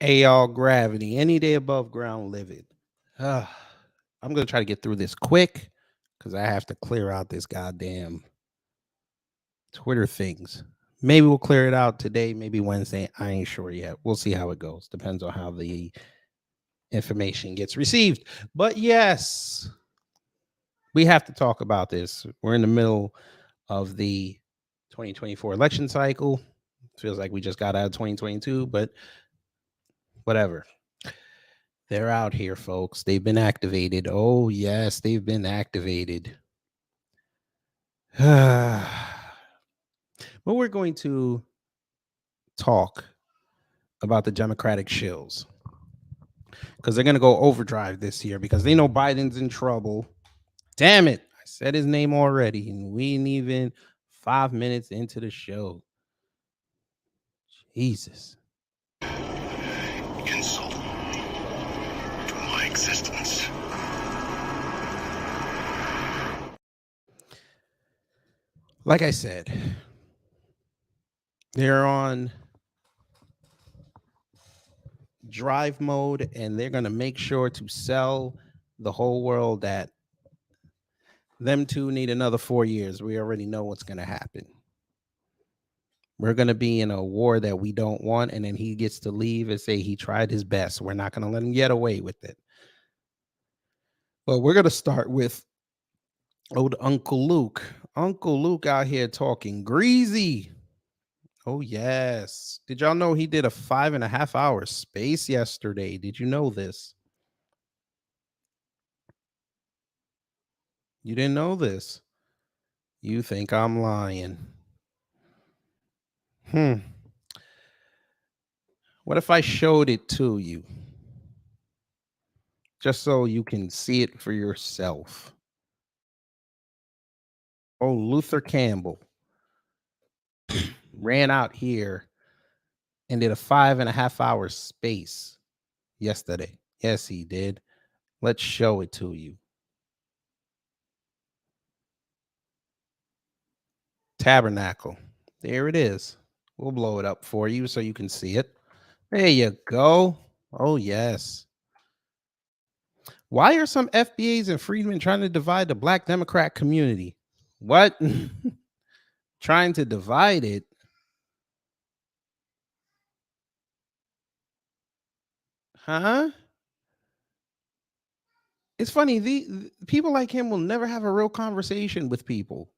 Hey, y'all, gravity. Any day above ground, live it. I'm going to try to get through this quick because I have to clear out this goddamn Twitter things. Maybe we'll clear it out today, maybe Wednesday. I ain't sure yet. We'll see how it goes. Depends on how the information gets received. But yes, we have to talk about this. We're in the middle of the 2024 election cycle. Feels like we just got out of 2022, but whatever. They're out here, folks. They've been activated. Oh, yes, they've been activated. But we're going to talk about the Democratic shills because they're going to go overdrive this year because they know Biden's in trouble. Damn it. I said his name already, and we ain't even 5 minutes into the show. Jesus. Insult to my existence. Like I said, they're on drive mode and they're going to make sure to sell the whole world that them two need another 4 years. We already know what's going to happen. We're going to be in a war that we don't want, and then he gets to leave and say he tried his best. We're not going to let him get away with it. But we're going to start with old Uncle Luke. Uncle Luke out here talking greasy. Oh, yes. Did y'all know he did a 5.5 hour space yesterday? Did you know this? You didn't know this? You think I'm lying. What if I showed it to you? Just so you can see it for yourself. Oh, Luther Campbell ran out here and did a 5.5 hour space yesterday. Yes, he did. Let's show it to you. Tabernacle. There it is. We'll blow it up for you so you can see it. There you go. Oh, yes. Why are some FBAs and freedmen trying to divide the Black Democrat community? What? Trying to divide it? Huh? It's funny. The people like him will never have a real conversation with people.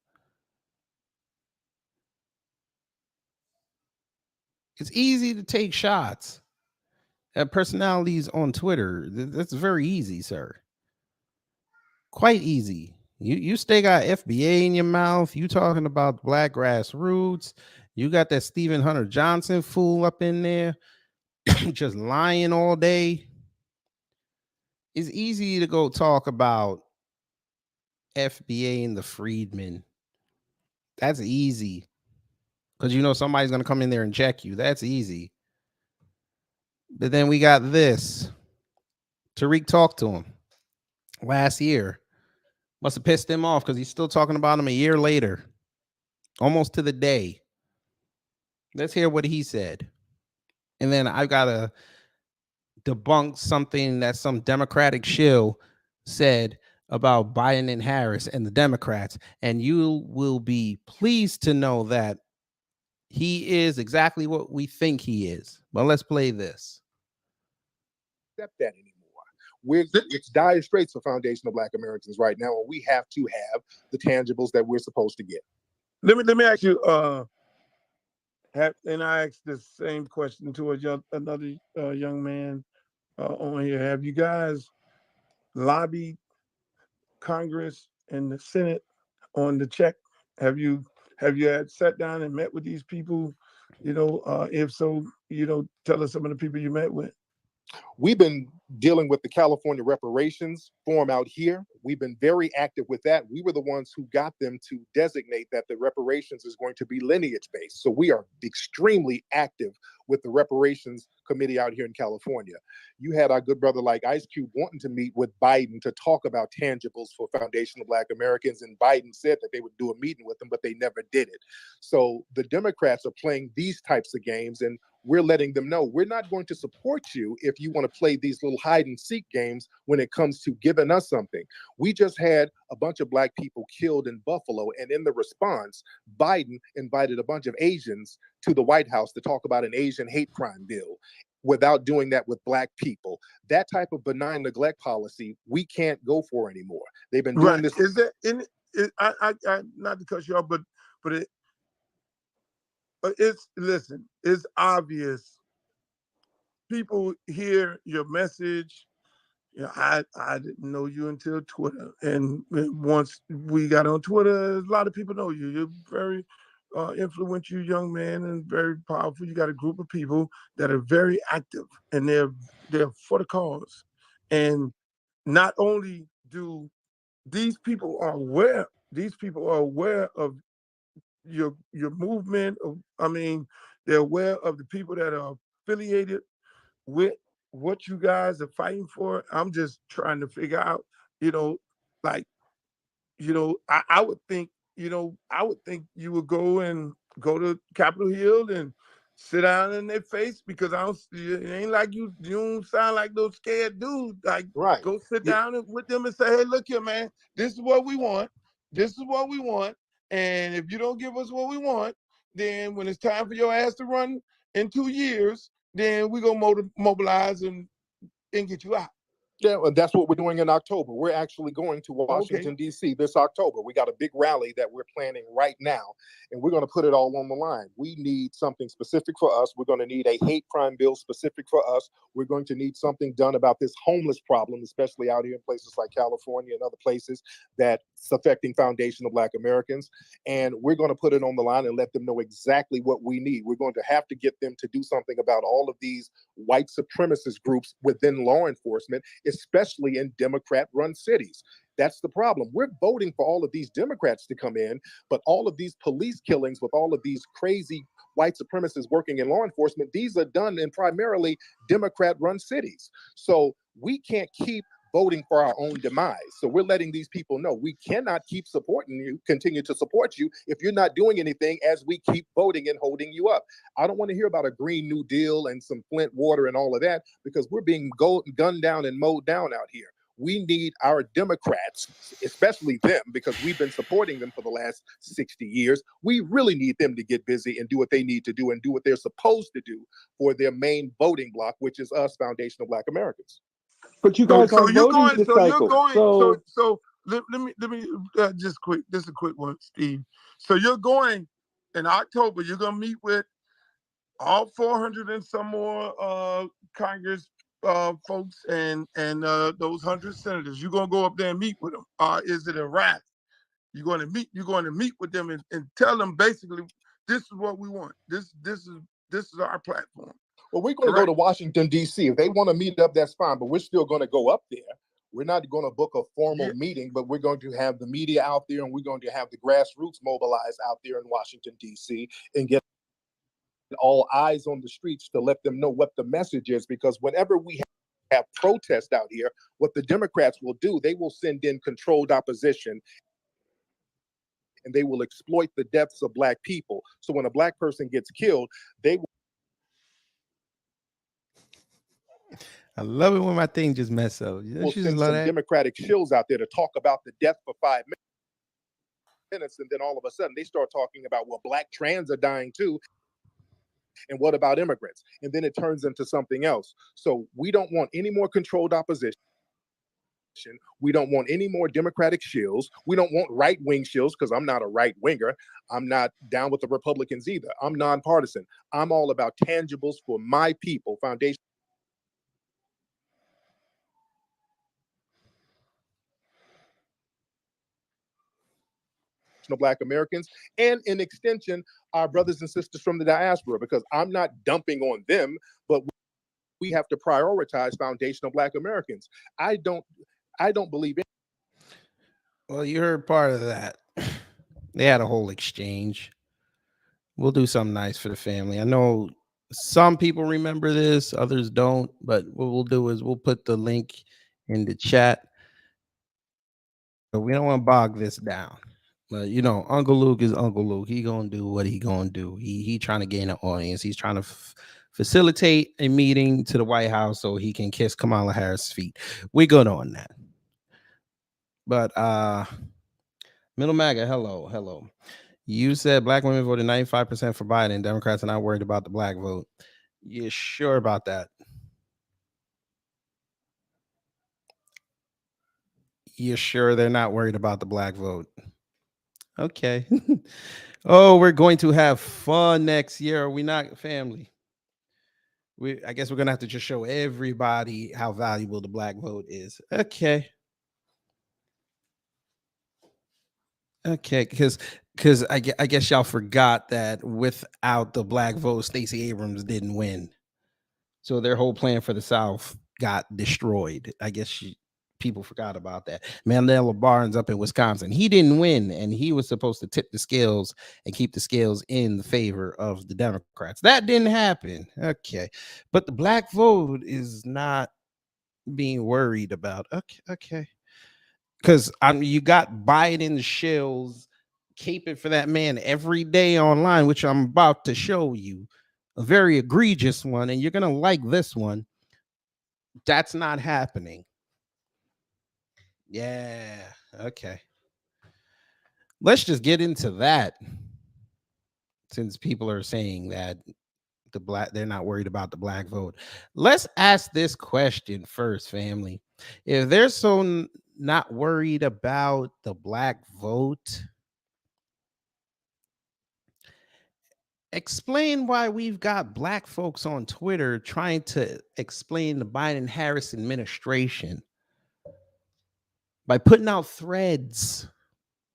It's easy to take shots at personalities on Twitter. That's very easy, sir. Quite easy. You stay got FBA in your mouth. You talking about black grassroots. You got that Stephen Hunter Johnson fool up in there just lying all day. It's easy to go talk about FBA and the freedmen. That's easy. Because you know somebody's going to come in there and check you. That's easy. But then we got this. Tariq talked to him last year. Must have pissed him off because he's still talking about him a year later. Almost to the day. Let's hear what he said. And then I've got to debunk something that some Democratic shill said about Biden and Harris and the Democrats. And you will be pleased to know that he is exactly what we think he is. But let's play this. Accept that anymore. It's dire straits for foundational Black Americans right now, and we have to have the tangibles that we're supposed to get. Let me ask you. And I asked the same question to another young man on here. Have you guys lobbied Congress and the Senate on the check? Have you had sat down and met with these people? If so, tell us some of the people you met with. We've been dealing with the California reparations forum out here. We've been very active with that. We were the ones who got them to designate that the reparations is going to be lineage based. So we are extremely active with the reparations committee out here in California. You had our good brother like Ice Cube wanting to meet with Biden to talk about tangibles for foundational Black Americans. And Biden said that they would do a meeting with them, but they never did it. So the Democrats are playing these types of games. And we're letting them know we're not going to support you if you want to play these little hide and seek games when it comes to giving us something. We just had a bunch of black people killed in Buffalo, and in the response, Biden invited a bunch of Asians to the White House to talk about an Asian hate crime bill without doing that with black people. That type of benign neglect policy we can't go for anymore. They've been doing Right. this. Is that in I not to cut you off, but it's listen, it's obvious. People hear your message. You know, I didn't know you until Twitter, and once we got on Twitter, a lot of people know you. You're very influential young man and very powerful. You got a group of people that are very active, and they're for the cause. And not only do these people are aware, these people are aware of your movement. I mean, they're aware of the people that are affiliated with what you guys are fighting for. I'm just trying to figure out, you know, like, I would think, I would think you would go to Capitol Hill and sit down in their face, because I don't. It ain't like you don't sound like those scared dudes. Like, Right. go sit Yeah, down with them and say, hey, look here, man, this is what we want. This is what we want. And if you don't give us what we want, then when it's time for your ass to run in 2 years, then we gonna mobilize and get you out. yeah, and that's what we're doing in October. We're actually going to Okay. Washington, D.C. this October. We got a big rally that we're planning right now, and we're going to put it all on the line. We need something specific for us. We're going to need a hate crime bill specific for us. We're going to need something done about this homeless problem, especially out here in places like California and other places that's affecting foundational Black Americans. And we're going to put it on the line and let them know exactly what we need. We're going to have to get them to do something about all of these white supremacist groups within law enforcement, especially in Democrat-run cities. That's the problem. We're voting for all of these Democrats to come in, but all of these police killings with all of these crazy white supremacists working in law enforcement, these are done in primarily Democrat-run cities. So we can't keep voting for our own demise. So we're letting these people know we cannot keep supporting you, continue to support you if you're not doing anything as we keep voting and holding you up. I don't want to hear about a Green New Deal and some Flint water and all of that, because we're being gunned down and mowed down out here. We need our Democrats, especially them, because we've been supporting them for the last 60 years. We really need them to get busy and do what they need to do and do what they're supposed to do for their main voting bloc, which is us, foundational Black Americans. But you So guys so have you're voting going this so you're cycle. going so So so let me just quick, this is a quick one, Steve. So you're going in October, you're gonna meet with all 400 and some more Congress folks and those 100 senators. You're gonna go up there and meet with them. Is it a wrap? You're going to meet with them and tell them basically, this is what we want. This is our platform. Well, we're going to go to Correct. Washington, D.C. If they want to meet up, that's fine, but we're still going to go up there. We're not going to book a formal Yeah. meeting, but we're going to have the media out there and we're going to have the grassroots mobilized out there in Washington, D.C. and get all eyes on the streets to let them know what the message is. Because whenever we have protests out here, what the Democrats will do, they will send in controlled opposition and they will exploit the deaths of Black people. So when a Black person gets killed, they I love it when my thing just mess up. will Don't you just send love some that? Democratic shills out there to talk about the death for 5 minutes. And then all of a sudden they start talking about, well, Black trans are dying too. And what about immigrants? And then it turns into something else. So we don't want any more controlled opposition. We don't want any more Democratic shills. We don't want right wing shills, because I'm not a right winger. I'm not down with the Republicans either. I'm nonpartisan. I'm all about tangibles for my people, foundation Black Americans, and in extension, our brothers and sisters from the diaspora, because I'm not dumping on them, but we have to prioritize foundational Black Americans. I don't believe in. Well, you heard part of that. They had a whole exchange. We'll do something nice for the family. I know some people remember this, others don't, but what we'll do is we'll put the link in the chat. But we don't want to bog this down. But you know, Uncle Luke is Uncle Luke. He gonna do what he gonna do. He trying to gain an audience. He's trying to facilitate a meeting to the White House so he can kiss Kamala Harris' feet. We good on that. But Middle MAGA, hello. You said black women voted 95% for Biden. Democrats are not worried about the black vote. You sure about that? You sure they're not worried about the black vote? Okay. Oh, we're going to have fun next year. Are we not, family? I guess we're gonna have to just show everybody how valuable the black vote is. Okay. Because I guess y'all forgot that without the black vote, Stacey Abrams didn't win. So their whole plan for the South got destroyed. I guess people forgot about that. Mandela Barnes up in Wisconsin, he didn't win, and he was supposed to tip the scales and keep the scales in the favor of the Democrats. That didn't happen. Okay. But the black vote is not being worried about. Okay. Because you got Biden Shills caping for that man every day online, which I'm about to show you. A very egregious one, and you're gonna like this one. That's not happening. Yeah. Okay. Let's just get into that. Since people are saying that they're not worried about the black vote. Let's ask this question first, family. If they're so not worried about the black vote, explain why we've got black folks on Twitter trying to explain the Biden Harris administration by putting out threads,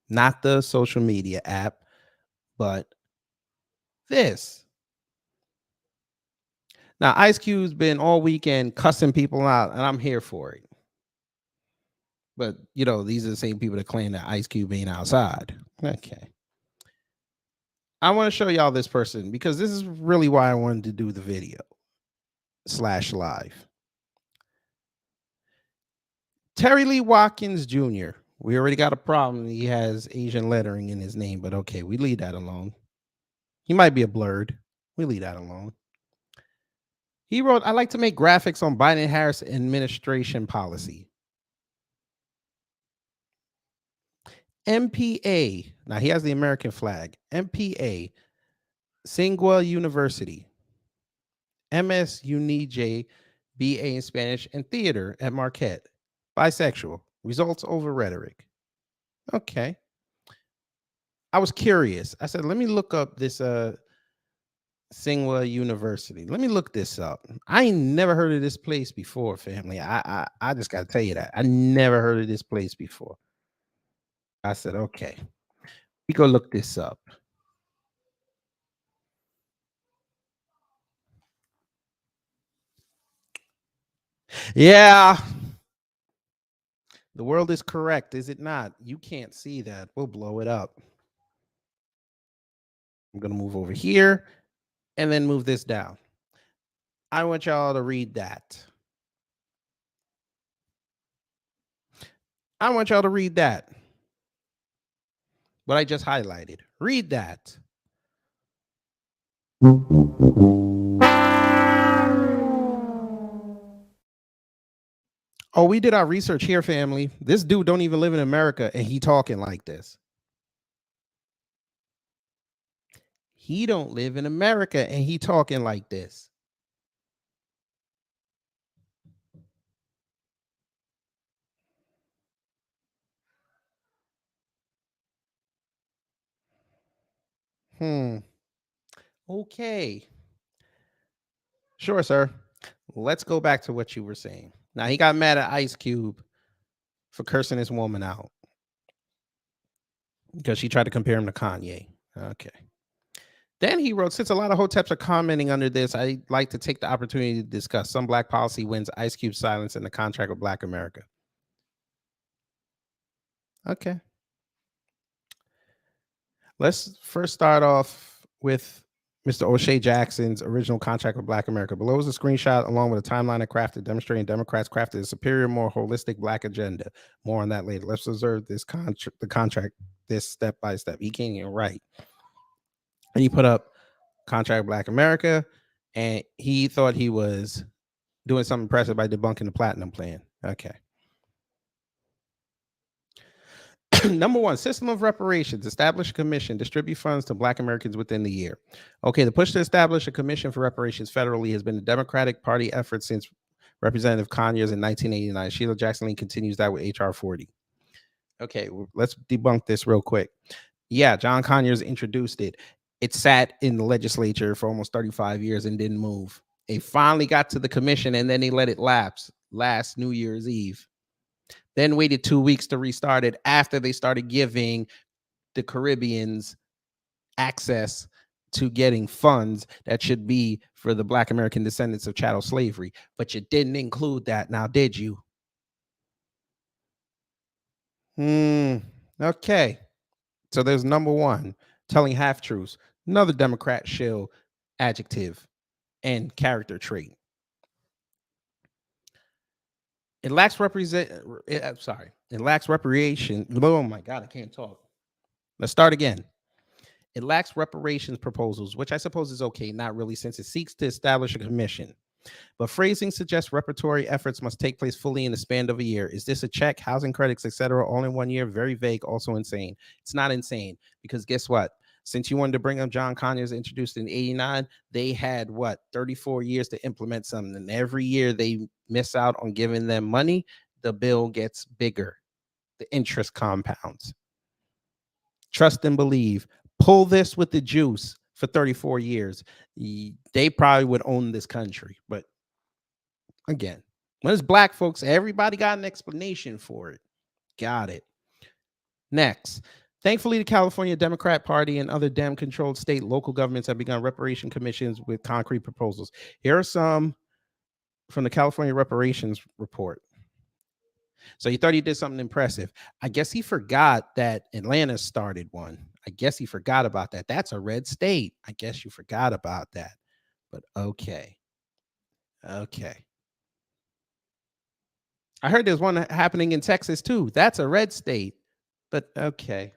not the social media app, but this. Now, Ice Cube's been all weekend cussing people out, and I'm here for it. But, these are the same people that claim that Ice Cube ain't outside. Okay. I want to show y'all this person because this is really why I wanted to do the video /live. Terry Lee Watkins Jr. We already got a problem. He has Asian lettering in his name, but okay, we leave that alone. He might be a blurred. We leave that alone. He wrote, "I like to make graphics on Biden Harris administration policy. MPA." Now he has the American flag. MPA, Singwa University. MS UNIJ, BA in Spanish and theater at Marquette. Bisexual. Results over rhetoric. Okay. I was curious. I said, let me look up this Singwa University. Let me look this up. I ain't never heard of this place before, family. I just gotta tell you that. I never heard of this place before. I said, okay. We go look this up. Yeah. The world is correct, is it not? You can't see that. We'll blow it up. I'm going to move over here and then move this down. I want y'all to read that. I want y'all to read that. What I just highlighted. Read that. Oh, we did our research here, family. This dude don't even live in America, and he talking like this. He don't live in America, and he talking like this. Okay. Sure, sir. Let's go back to what you were saying. Now, he got mad at Ice Cube for cursing this woman out because she tried to compare him to Kanye. Okay. Then he wrote, since a lot of hoteps are commenting under this, I'd like to take the opportunity to discuss some black policy wins Ice Cube's silence in the contract with Black America. Okay. Let's first start off with Mr. O'Shea Jackson's original contract with Black America. Below is a screenshot along with a timeline of crafted demonstrating Democrats crafted a superior, more holistic black agenda. More on that later. Let's observe this contract, this step by step. He can't even write. And he put up contract Black America. and he thought he was doing something impressive by debunking the platinum plan. Okay. Number one, system of reparations. Establish a commission. Distribute funds to Black Americans within the year. Okay, the push to establish a commission for reparations federally has been a Democratic Party effort since Representative Conyers in 1989. Sheila Jackson Lee continues that with H.R. 40. Okay, let's debunk this real quick. Yeah, John Conyers introduced it. It sat in the legislature for almost 35 years and didn't move. They finally got to the commission and then they let it lapse last New Year's Eve. Then waited 2 weeks to restart it after they started giving the Caribbeans access to getting funds that should be for the Black American descendants of chattel slavery. But you didn't include that, now did you? Okay. So there's number one, telling half truths. Another Democrat shill adjective and character trait. It lacks It lacks reparation. Oh my God, I can't talk. Let's start again. It lacks reparations proposals, which I suppose is okay, not really, since it seeks to establish a commission. But phrasing suggests reparatory efforts must take place fully in the span of a year. Is this a check, housing credits, etc., all in 1 year? Very vague, also insane. It's not insane, because guess what? Since you wanted to bring up John Conyers, introduced in 89, they had 34 years to implement something. And every year they miss out on giving them money, the bill gets bigger. The interest compounds. Trust and believe. Pull this with the juice for 34 years. They probably would own this country. But again, when it's Black folks, everybody got an explanation for it. Got it. Next. Thankfully, the California Democrat Party and other Dem-controlled state local governments have begun reparation commissions with concrete proposals. Here are some from the California Reparations Report. So he thought he did something impressive. I guess he forgot that Atlanta started one. I guess he forgot about that. That's a red state. I guess you forgot about that. But okay. Okay. I heard there's one happening in Texas too. That's a red state. But okay.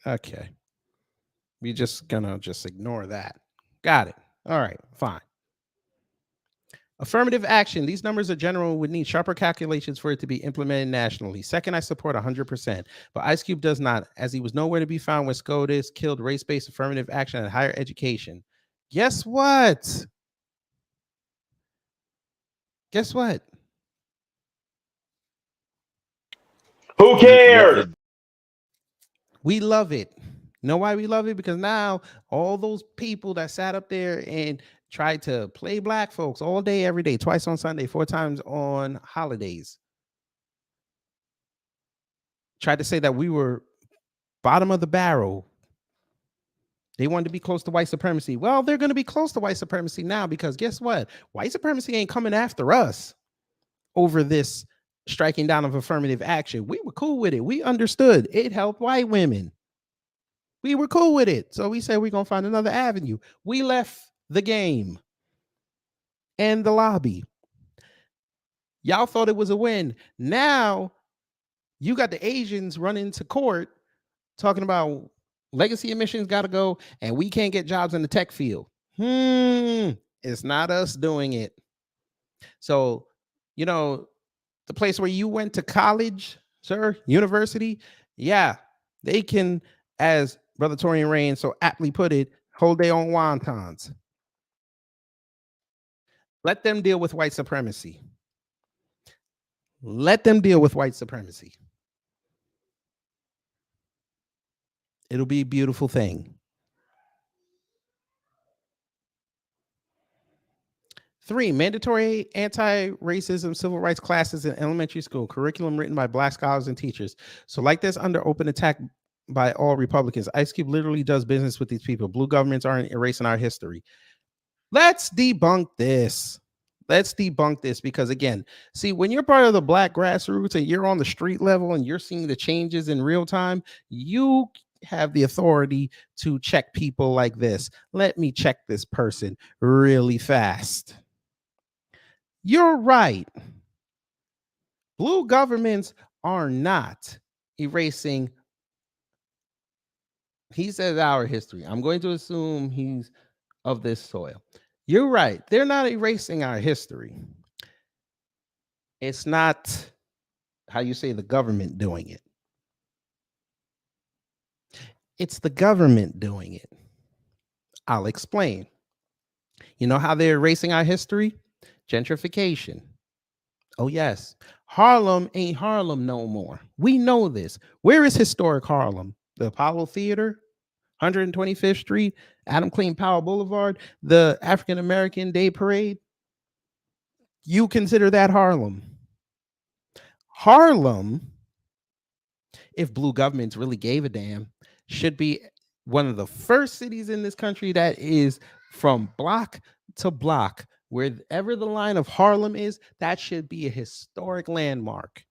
Okay. We're just gonna ignore that. Got it. All right, fine. Affirmative action. These numbers are general, would need sharper calculations for it to be implemented nationally. Second, I support 100%, but Ice Cube does not, as he was nowhere to be found when SCOTUS killed race-based affirmative action at higher education. Guess what? Guess what? Who cares? We love it. You know why we love it? Because now all those people that sat up there and tried to play Black folks all day, every day, twice on Sunday, 4 times on holidays, tried to say that we were bottom of the barrel. They wanted to be close to white supremacy. Well, they're going to be close to white supremacy now, because guess what? White supremacy ain't coming after us over this striking down of affirmative action. We were cool with it. We understood it helped white women. We were cool with it. So we said we're going to find another avenue. We left the game and the lobby. Y'all thought it was a win. Now you got the Asians running to court talking about legacy emissions got to go and we can't get jobs in the tech field. It's not us doing it. So, the place where you went to college, sir, university, yeah, they can, as Brother Torian Rain so aptly put it, hold their own wontons. Let them deal with white supremacy. Let them deal with white supremacy. It'll be a beautiful thing. 3, mandatory anti-racism civil rights classes in elementary school, curriculum written by Black scholars and teachers. So like this, under open attack by all Republicans, Ice Cube literally does business with these people. Blue governments aren't erasing our history. Let's debunk this. Let's debunk this, because again, see, when you're part of the Black grassroots and you're on the street level and you're seeing the changes in real time, you have the authority to check people like this. Let me check this person really fast. You're right. Blue governments are not erasing, he says, our history. I'm going to assume he's of this soil. You're right. They're not erasing our history. It's not how you say the government doing it. It's the government doing it. I'll explain. You know how they're erasing our history? Gentrification. Oh, yes. Harlem ain't Harlem no more. We know this. Where is historic Harlem? The Apollo Theater, 125th Street, Adam Clayton Powell Boulevard, the African American Day Parade. You consider that Harlem? Harlem, if blue governments really gave a damn, should be one of the first cities in this country that is from block to block. Wherever the line of Harlem is, that should be a historic landmark.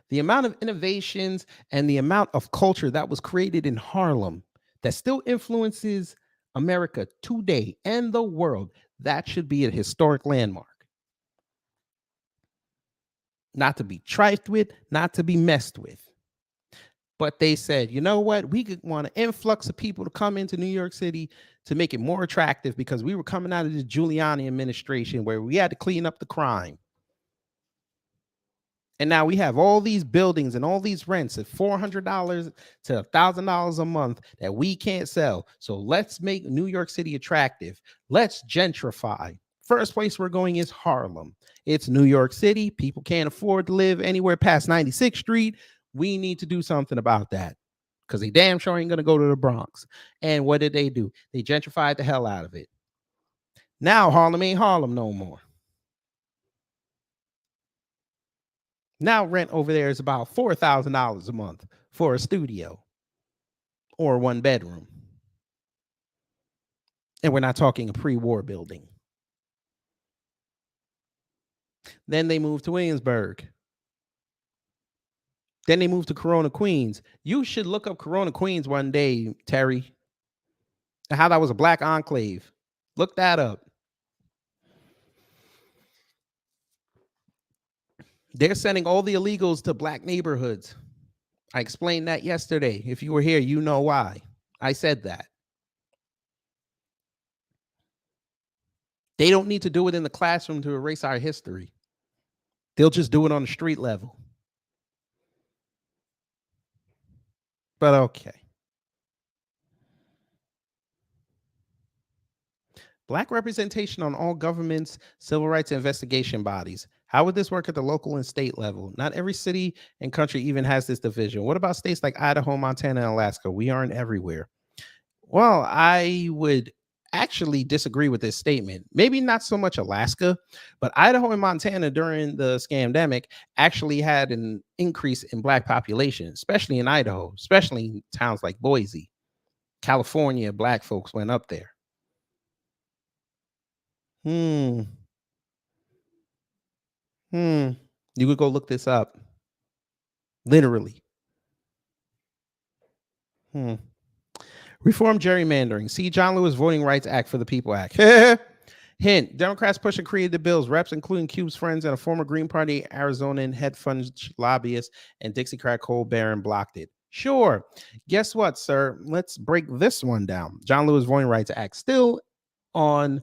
The amount of innovations and the amount of culture that was created in Harlem that still influences America today and the world, that should be a historic landmark. Not to be trifed with, not to be messed with. But they said, you know what? We want an influx of people to come into New York City to make it more attractive because we were coming out of the Giuliani administration where we had to clean up the crime. And now we have all these buildings and all these rents at $400 to $1,000 a month that we can't sell. So let's make New York City attractive. Let's gentrify. First place we're going is Harlem. It's New York City. People can't afford to live anywhere past 96th Street. We need to do something about that because they damn sure ain't going to go to the Bronx. And what did they do? They gentrified the hell out of it. Now Harlem ain't Harlem no more. Now rent over there is about $4,000 a month for a studio or one bedroom. And we're not talking a pre-war building. Then they moved to Williamsburg. Then they moved to Corona, Queens. You should look up Corona, Queens one day, Terry. How that was a black enclave. Look that up. They're sending all the illegals to black neighborhoods. I explained that yesterday. If you were here, you know why. I said that. They don't need to do it in the classroom to erase our history. They'll just do it on the street level. But okay. Black representation on all governments, civil rights investigation bodies. How would this work at the local and state level? Not every city and country even has this division. What about states like Idaho, Montana, and Alaska? We aren't everywhere. Well, I would actually disagree with this statement. Maybe not so much Alaska, but Idaho and Montana during the scamdemic actually had an increase in black population, especially in Idaho, especially in towns like Boise. California, black folks went up there. You could go look this up. Literally. Reform gerrymandering. See John Lewis Voting Rights Act for the People Act. Hint, Democrats push and created the bills. Reps, including Cube's friends and a former Green Party Arizonan hedge fund lobbyist and Dixiecrat coal baron, blocked it. Sure. Guess what, sir? Let's break this one down. John Lewis Voting Rights Act still on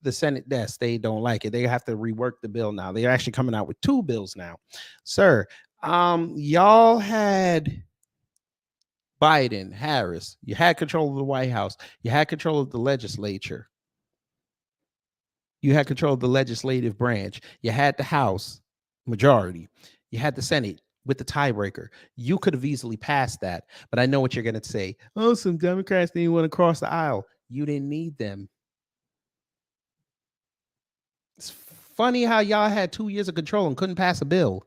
the Senate desk. They don't like it. They have to rework the bill now. They're actually coming out with two bills now. Sir, y'all had Biden, Harris. You had control of the White House. You had control of the legislature. You had control of the legislative branch. You had the House majority. You had the Senate with the tiebreaker. You could have easily passed that. But I know what you're going to say. Oh, some Democrats didn't want to cross the aisle. You didn't need them. It's funny how y'all had 2 years of control and couldn't pass a bill.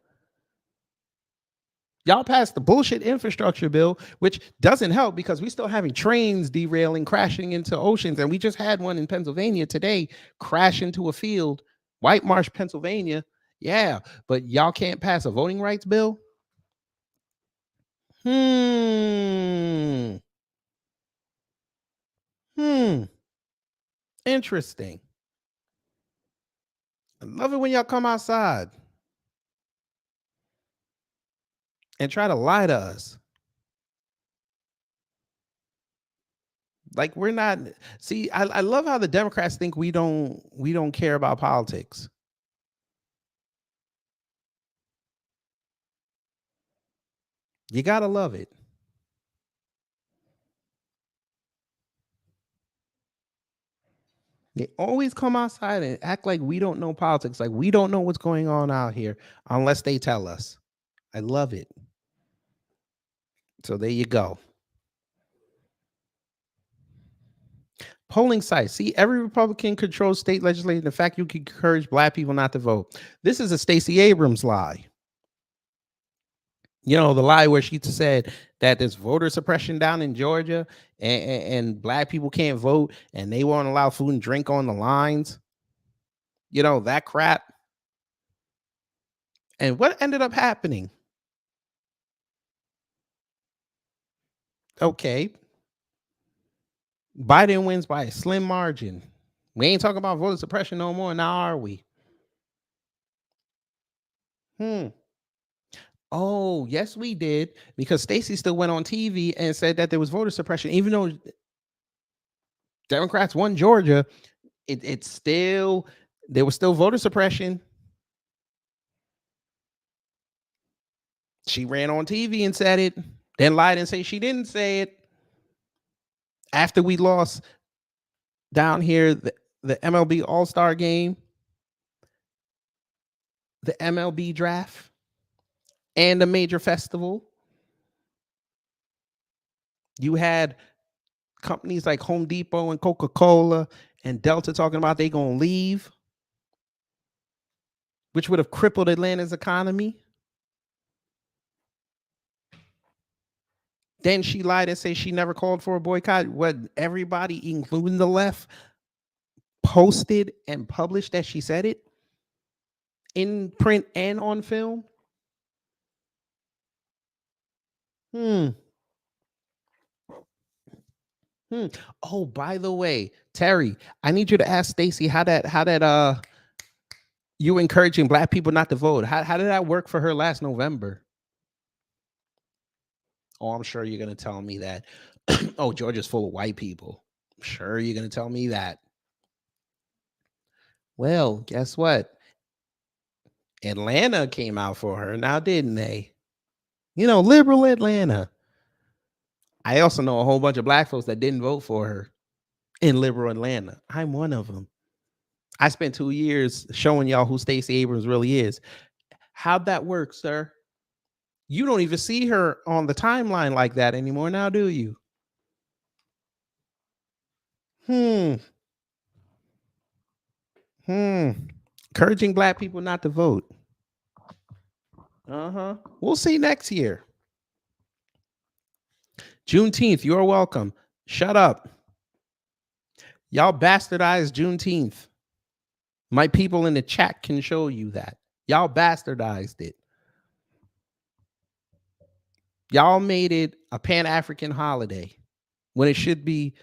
Y'all passed the bullshit infrastructure bill, which doesn't help because we still having trains derailing, crashing into oceans. And we just had one in Pennsylvania today crash into a field, White Marsh, Pennsylvania. Yeah, but y'all can't pass a voting rights bill? Interesting. I love it when y'all come outside and try to lie to us. Like we're not. See, I love how the Democrats think we don't care about politics. You gotta love it. They always come outside and act like we don't know politics, like we don't know what's going on out here unless they tell us. I love it. So there you go. Polling sites. See, every Republican controls state legislation. The fact you can encourage black people not to vote. This is a Stacey Abrams lie. You know, the lie where she said that there's voter suppression down in Georgia and black people can't vote and they won't allow food and drink on the lines. You know, that crap. And what ended up happening? Okay. Biden wins by a slim margin. We ain't talking about voter suppression no more. Now are we? Oh, yes, we did. Because Stacey still went on TV and said that there was voter suppression. Even though Democrats won Georgia, it's still, there was still voter suppression. She ran on TV and said it, then lied and say she didn't say it. After we lost down here, the MLB All-Star game, the MLB draft, and the major festival, you had companies like Home Depot and Coca-Cola and Delta talking about they gonna leave, which would have crippled Atlanta's economy. Then she lied and said she never called for a boycott. What everybody, including the left, posted and published that she said it in print and on film. Hmm. Oh, by the way, Terry, I need you to ask Stacey how that you encouraging black people not to vote. How did that work for her last November? Oh, I'm sure you're gonna tell me that. Oh, Georgia's full of white people. I'm sure you're gonna tell me that. Well, guess what? Atlanta came out for her now, didn't they? You know, liberal Atlanta. I also know a whole bunch of black folks that didn't vote for her in liberal Atlanta. I'm one of them. I spent 2 years showing y'all who Stacey Abrams really is. How'd that work, sir? You don't even see her on the timeline like that anymore now, do you? Hmm. Encouraging black people not to vote. Uh-huh. We'll see next year. Juneteenth, you're welcome. Shut up. Y'all bastardized Juneteenth. My people in the chat can show you that. Y'all bastardized it. Y'all made it a Pan-African holiday when it should be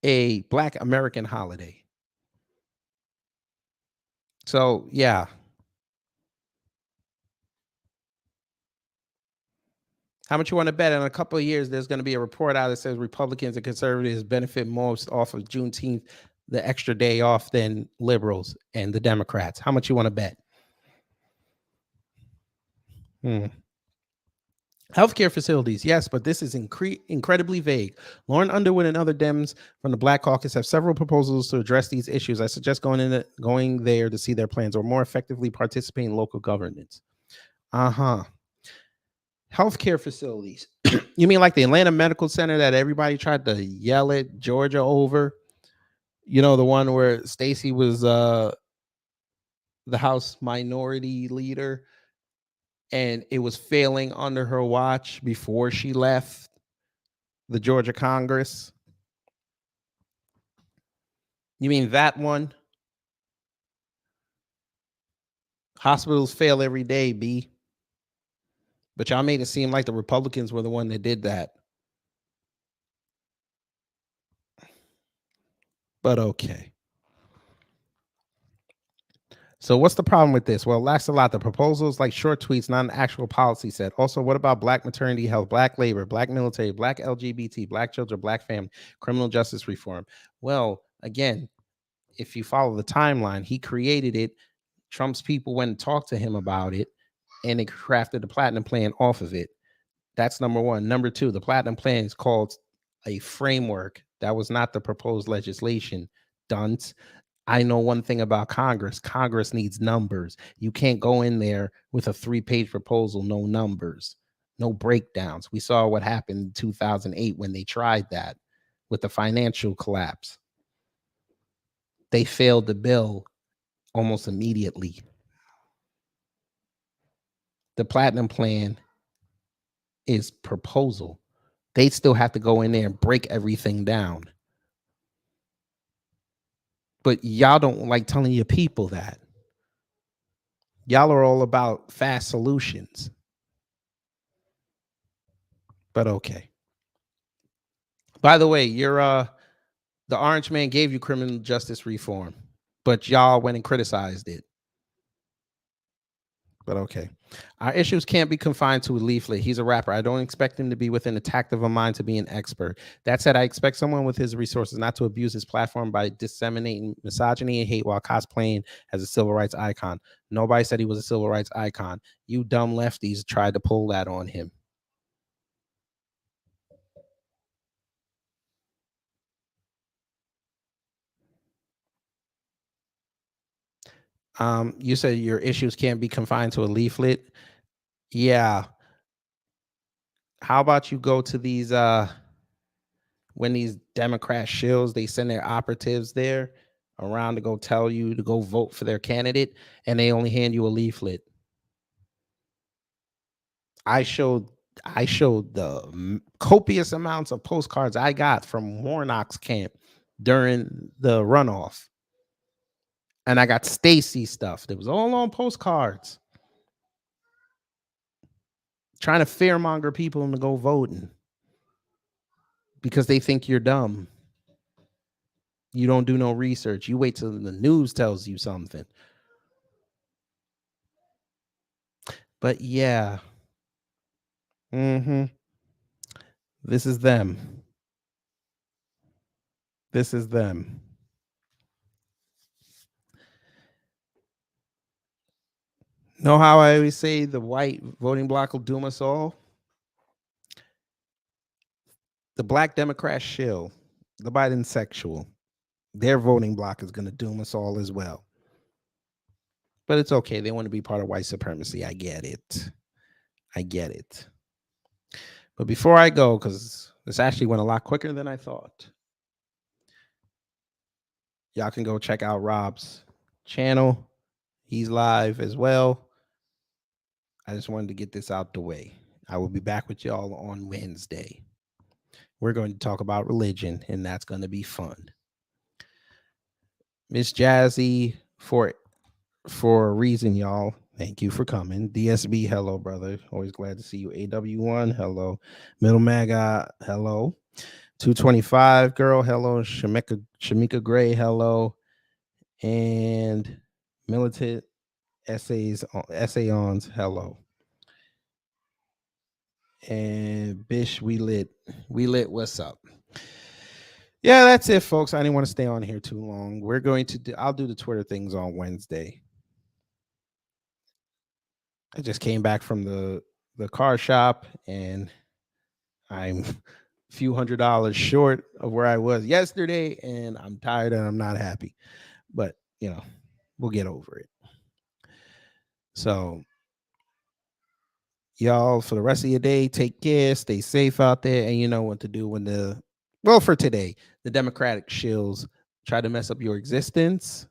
a Black American holiday. So, yeah. How much you want to bet? In a couple of years, there's going to be a report out that says Republicans and conservatives benefit most off of Juneteenth, the extra day off, than liberals and the Democrats. How much you want to bet? Healthcare facilities, yes, but this is incredibly vague. Lauren Underwood and other Dems from the Black Caucus have several proposals to address these issues. I suggest going there to see their plans or more effectively participate in local governance. Healthcare facilities. You mean like the Atlanta Medical Center that everybody tried to yell at Georgia over? You know, the one where Stacey was the House Minority Leader and it was failing under her watch before she left the Georgia Congress. You mean that one? Hospitals fail every day, B. But y'all made it seem like the Republicans were the one that did that. But okay. So what's the problem with this? Well, it lacks a lot. The proposals like short tweets, not an actual policy set. Also, what about black maternity health, black labor, black military, black LGBT, black children, black family, criminal justice reform? Well, again, if you follow the timeline, he created it. Trump's people went and talked to him about it, and they crafted the platinum plan off of it. That's number one. Number two, the platinum plan is called a framework. That was not the proposed legislation. Dunce. I know one thing about Congress. Congress needs numbers. You can't go in there with a 3-page proposal, no numbers, no breakdowns. We saw what happened in 2008 when they tried that with the financial collapse. They failed the bill almost immediately. The platinum plan is proposal. They still have to go in there and break everything down. But y'all don't like telling your people that. Y'all are all about fast solutions. But okay. By the way, you're the orange man gave you criminal justice reform, but y'all went and criticized it. But okay. Our issues can't be confined to a leaflet. He's a rapper. I don't expect him to be within a tact of a mind to be an expert. That said, I expect someone with his resources not to abuse his platform by disseminating misogyny and hate while cosplaying as a civil rights icon. Nobody said he was a civil rights icon. You dumb lefties tried to pull that on him. You said your issues can't be confined to a leaflet. Yeah. How about you go to these when these Democrat shills, they send their operatives there around to go tell you to go vote for their candidate, and they only hand you a leaflet. I showed the copious amounts of postcards I got from Warnock's camp during the runoff. And I got Stacy stuff. It was all on postcards. Trying to fearmonger people into go voting because they think you're dumb. You don't do no research. You wait till the news tells you something. But yeah. This is them. This is them. Know how I always say the white voting bloc will doom us all? The black Democrat shill, the Biden sexual, their voting bloc is going to doom us all as well. But it's okay. They want to be part of white supremacy. I get it. I get it. But before I go, because this actually went a lot quicker than I thought, y'all can go check out Rob's channel. He's live as well. I just wanted to get this out the way. I will be back with y'all on Wednesday. We're going to talk about religion, and that's going to be fun. Miss Jazzy, for a reason, y'all. Thank you for coming. DSB, hello, brother. Always glad to see you. AW1, hello. Middle Maga, hello. 225 girl, hello. Shamika Gray, hello. And Militant Essayons, hello. And Bish, we lit. What's up? Yeah, that's it, folks. I didn't want to stay on here too long. We're going to I'll do the Twitter things on Wednesday. I just came back from the car shop, and I'm a few $100s short of where I was yesterday, and I'm tired and I'm not happy. But, we'll get over it. So, y'all, for the rest of your day, take care, stay safe out there, and you know what to do when for today, the Democratic shills try to mess up your existence.